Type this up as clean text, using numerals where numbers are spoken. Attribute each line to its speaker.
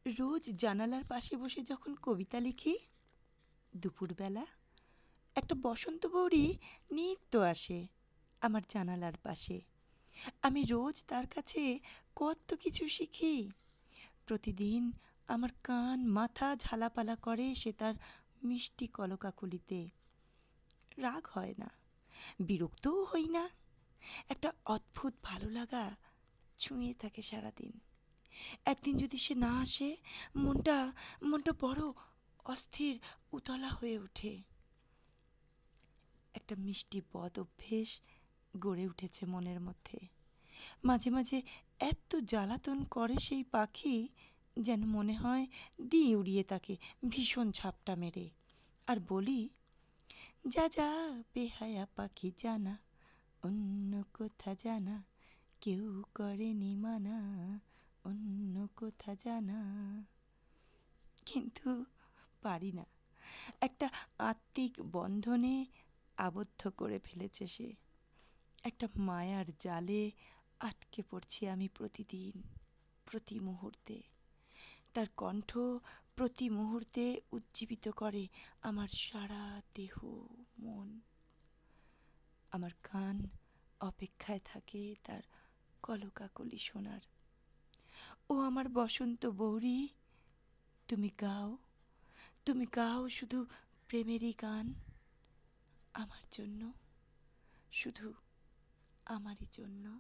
Speaker 1: রোজ জানালার পাশে বসে যখন কবিতা লিখি, দুপুরবেলা একটা বসন্ত বৌরি নিত্য আসে আমার জানালার পাশে। আমি রোজ তার কাছে কত কিছু শিখি। প্রতিদিন আমার কান মাথা ঝালাপালা করে সে তার মিষ্টি কলকাকলিতে। রাগ হয় না, বিরক্তও হই না, একটা অদ্ভুত ভালো লাগা ছুঁয়ে থাকে সারাদিন। একদিন যদি সে না আসে, মনটা মনটা বড় অস্থির উতলা হয়ে ওঠে। একটা মিষ্টি বদ অভ্যেস গড়ে উঠেছে মনের মধ্যে। মাঝে মাঝে এত জ্বালাতন করে সেই পাখি, যেন মনে হয় দিয়ে উড়িয়ে তাকে ভীষণ ঝাপটা মেরে। আর বলি, যা যা বেহায়া পাখি জানা, অন্য কোথা জানা, কেউ করেনি মানা, অন্য কোথা জানা। কিন্তু পারি না, একটা আত্মিক বন্ধনে আবদ্ধ করে ফেলেছে সে। একটা মায়ার জালে আটকে পড়ছি আমি প্রতিদিন, প্রতি মুহূর্তে। তার কণ্ঠ প্রতি মুহূর্তে উজ্জীবিত করে আমার সারা দেহ মন। আমার কান অপেক্ষায় থাকে তার কলকাকলি শোনার। ও আমার বসন্ত বৌরি, তুমি গাও, তুমি গাও শুধু প্রেমেরই গান, আমার জন্য, শুধু আমারই জন্য।